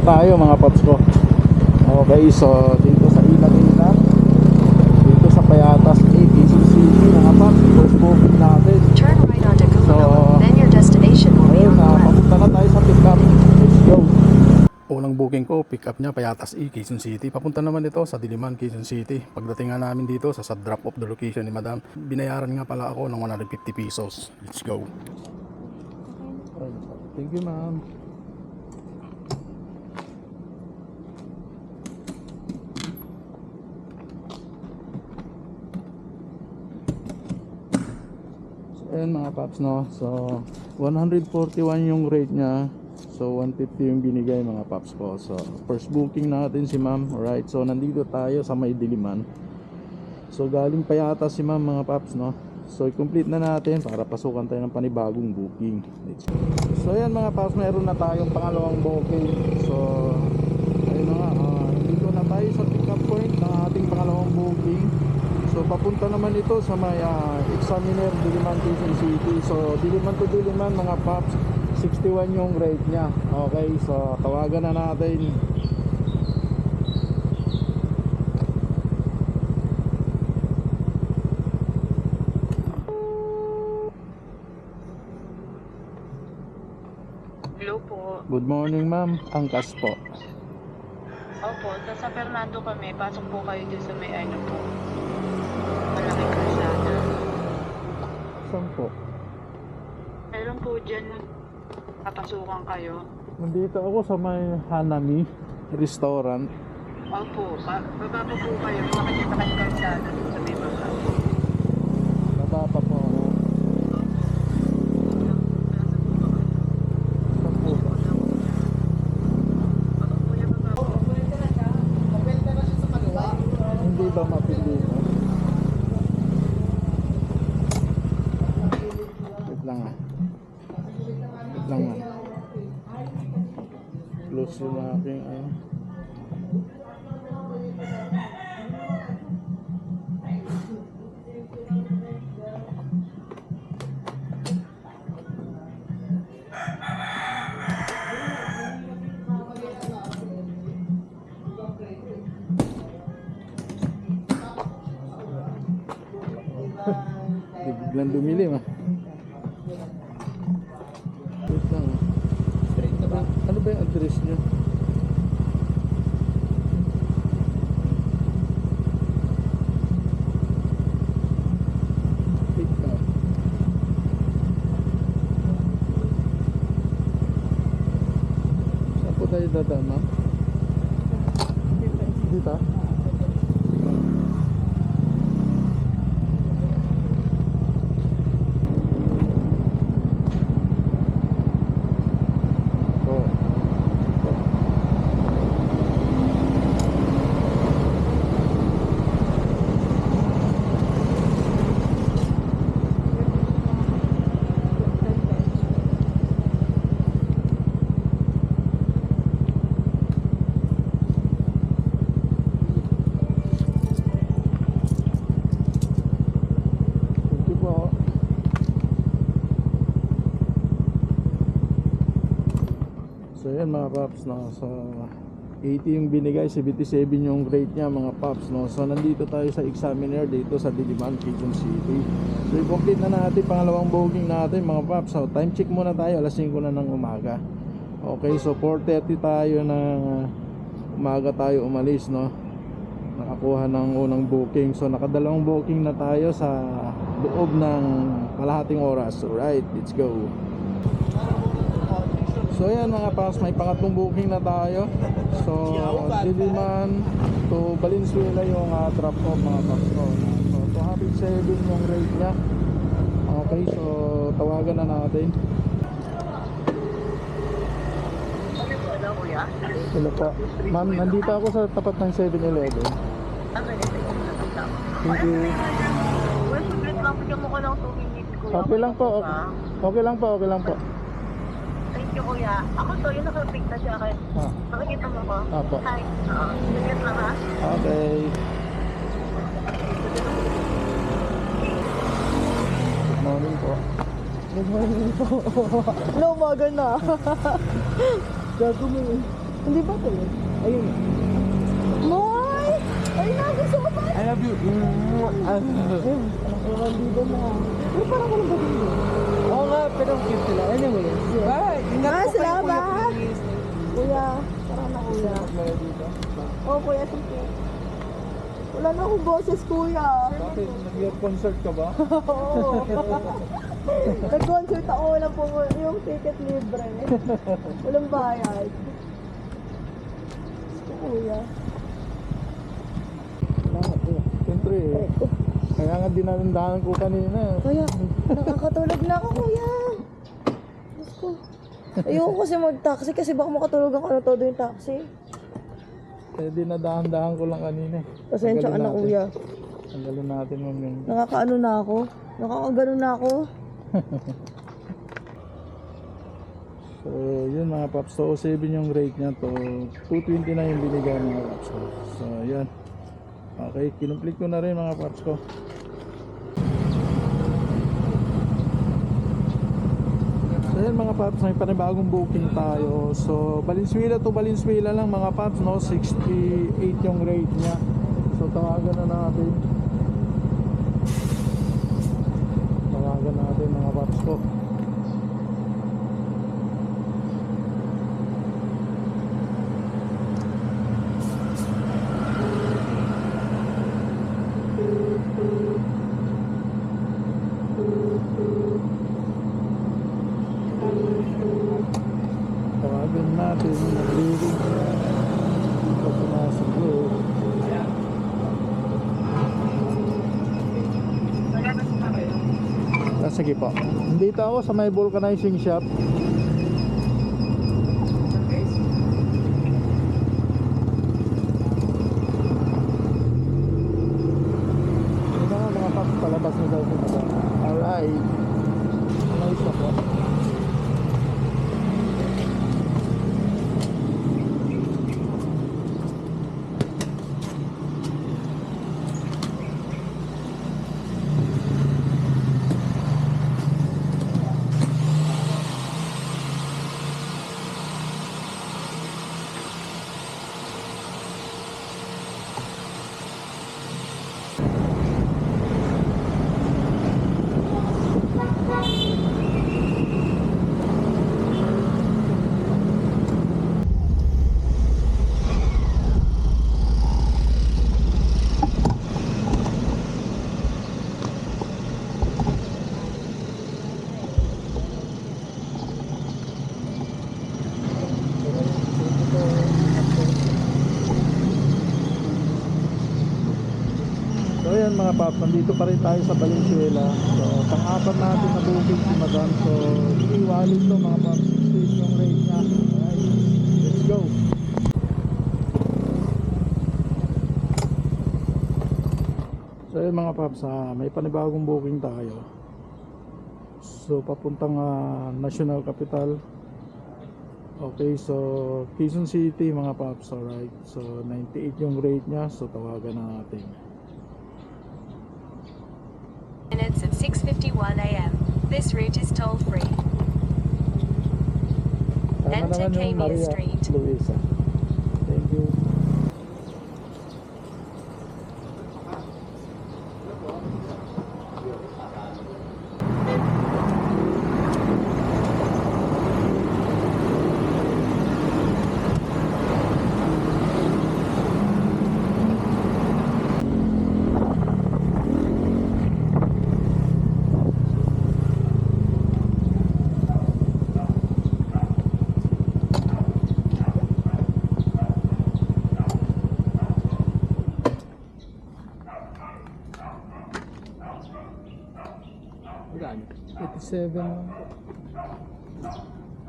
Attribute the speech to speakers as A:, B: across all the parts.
A: tayo mga paps ko. Okay, so dito sa Ilang, dito sa Payatas Lake, Quezon City mga paps, first booking natin.
B: Turn right onto Kumail, then your destination will be
A: Ayun
B: on the
A: na,
B: left.
A: papunta na tayo sa pick up. Let's go. Unang booking ko, pick up niya Payatas E, Quezon City. Papunta naman ito sa Diliman, Quezon City. Pagdating nga namin dito sa drop off the location ni Madam, binayaran nga pala ako ng 150 pesos. Let's go. Thank you, ma'am. Ayan mga paps, no, so 141 yung rate nya, so 150 yung binigay mga paps ko. So first booking natin si ma'am. Alright, so nandito tayo sa may Diliman, so galing pa yata si ma'am mga paps, no. So i-complete na natin para pasukan tayo ng panibagong booking. So ayan mga paps, meron na tayong pangalawang booking. So ayun na nga, dito na tayo sa pick up point ng ating pangalawang booking. So papunta naman ito sa may Examiner, Diliman, Quezon City. So Diliman to Diliman mga paps, 61 yung rate nya. Okay, so tawagan na natin.
C: Hello po.
A: Good morning ma'am, angkas po.
C: Opo, sa Fernando kami. Pasok po kayo dun sa may ano po. Malaking kalsada.
A: Saan po?
C: Meron po dyan, papasukan kayo.
A: Nandito ako sa may Hanami Restaurant.
C: Opo, baba po kayo. Makikita kayo kalsada dun sa may baba.
A: Baba pa po ako. Saan po ba? Hindi ba mapili mo? Wait lang ah. Wait lang ah. Close yung aking ano. Biglang dumilim ah. Wait lang ah. Ano ba yung address nyo? Pick up. Saan po tayo dadaan ma'am? Dito? Oh. Thank you po. So yan mga paps, no, so 80 yung binigay, 77 yung rate niya mga paps, no. So nandito tayo sa Examiner dito sa Diliman, Quezon City. So i-complete na natin pangalawang booking natin mga paps. So time check muna tayo, alas 5 na ng umaga. Okay, so 4:30 tayo ng umaga tayo umalis, no. Nakakuha ng unang booking. So nakadalawang booking na tayo sa loob ng kalahating oras. Alright, let's go. So ayan mga paps, may pangatlong booking na tayo. So Diliman to Valenzuela yung drop off mga paps ko. So 207 yung rate nya. Okay, so tawagan na natin.
C: Ano po na kuya?
A: Hello po. Ma'am, nandito ako sa tapat ng 7-Eleven. Thank you.
C: Well, saglit lang. Bigyan mo ko lang 2 minutes kuya.
A: Okay lang po. Okay lang po, okay lang po.
C: Thank you kuya. Ako to, yung naka-pick na siya akin.
A: Ah,
C: Makikita mo ko?
A: Apo.
C: Hi. Saglit lang ha.
A: okay. Good morning po. Good morning po.
D: No, umaga na.
A: Gago mo eh.
D: Hindi ba ito yun? Ayun. Moy! Ay, nagusto ko pa!
A: I love you.
D: Ayun, parang dito na. Pero parang walang bagay yun.
E: Oo nga, pero cute sila. Anyway, bye! Ingat po kayo,
D: Salamat!
E: Kuya, please.
D: Kuya, parang na kuya.
E: Meron dito.
D: Oo, kuya, sige. Wala na akong boses, kuya.
A: Bakit? Nag-concert ka ba?
D: Oo. Nag-concert ako, walang po yung ticket libre. Walang bayad. Gusto, kuya. Salamat, kuya.
A: Siyempre eh. Kaya nga dinalandahan ko kanina.
D: Kuya, nakakatulog na ako, kuya. Diyos ko. Ayoko kasi mag-taxi kasi baka makatulog ako na todo yung taxi.
A: Eh, dinadahan-dahan ko lang kanina.
D: Pasensya ka na, kuya.
A: Tanggalin natin ma'am yung...
D: Nakakaano na ako. Nakakagano na ako.
A: So, yun mga paps. So, 07 yung rate niya to. 220 na yung binigay mga paps ko. So, yan. Okay, kinumplete ko na rin mga paps ko. So, yan mga paps. May panibagong booking tayo. So, Valenzuela to Valenzuela lang mga paps, no? 68 yung rate niya. So, tawagan na natin. Tawagan natin mga paps ko. Tawagan natin yung nag-reading pag pumasok ko. Sige po. Dito ako sa may vulcanizing shop. Ito nga mga paps, palabas na daw sila. Alright. Nice ako. So ayan mga pap, nandito pa rin tayo sa Valenzuela. So pang-apat natin na booking si madam. So iwalid to mga pap, 68 yung rate niya. Alright, let's go. So ayan mga paps, may panibagong booking tayo. So papuntang National Capital. Okay, so Quezon City mga paps, alright. So 98 yung rate niya, so tawagan na natin.
B: Minutes at 6:51 a.m. This route is toll-free.
A: Tama
B: Enter
A: naman yung
B: Camia
A: Maria
B: Street.
A: Luisa. Thank you.
E: Magkano?
A: 87.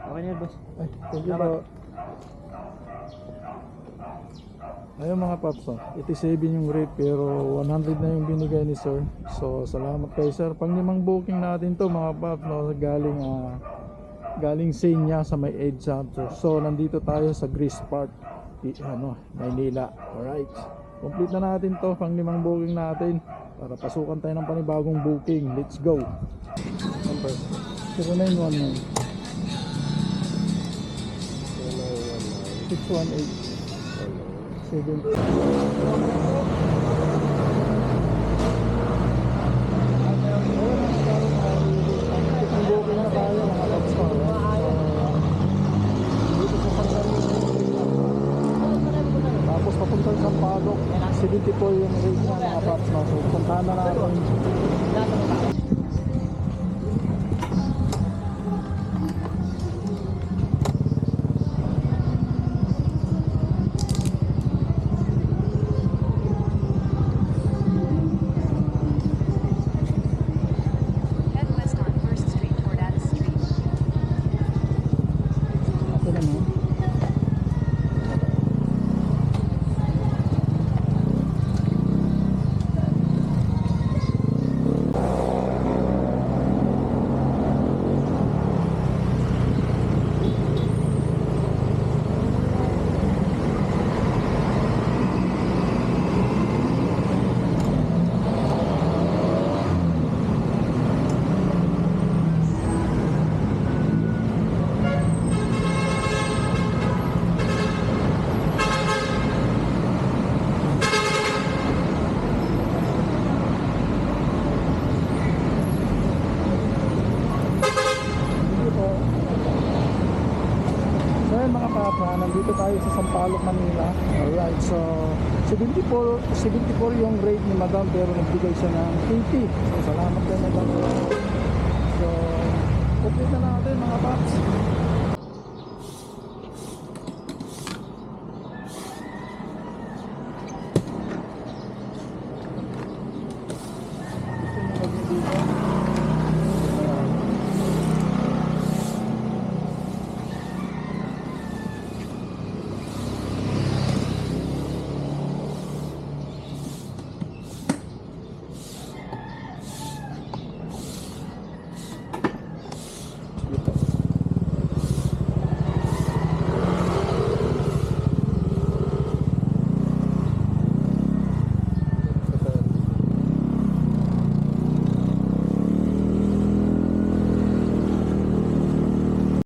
E: Okay na, boss.
A: Ay, thank you po. Ayun mga paps, 87 yung rate pero 100 na yung binigay ni sir. So salamat kay sir. Pang-limang booking natin to mga paps, no? Galing Senya sa may EDSA. So nandito tayo sa Greece Park, Maynila. Alright, complete na natin to, pang-limang booking natin para pasukan tayo ng panibagong booking. Let's go. Number 0919 0919 618. 70. Ang booking na tayo mga paps ko. Dito sa Sanggaling. Tapos papunta sa Sampaloc. 74 yung rate niya mga paps. No? So puntahan na natin.
B: Head west on 1st Street toward Addis Street.
A: Ako naman. Dito. So yun mga papa, nandito tayo sa Sampaloc, Manila. Alright, so 74 yung rate ni Madam pero nagbigay siya ng 80. So salamat kay Madam. So, complete na natin mga paps.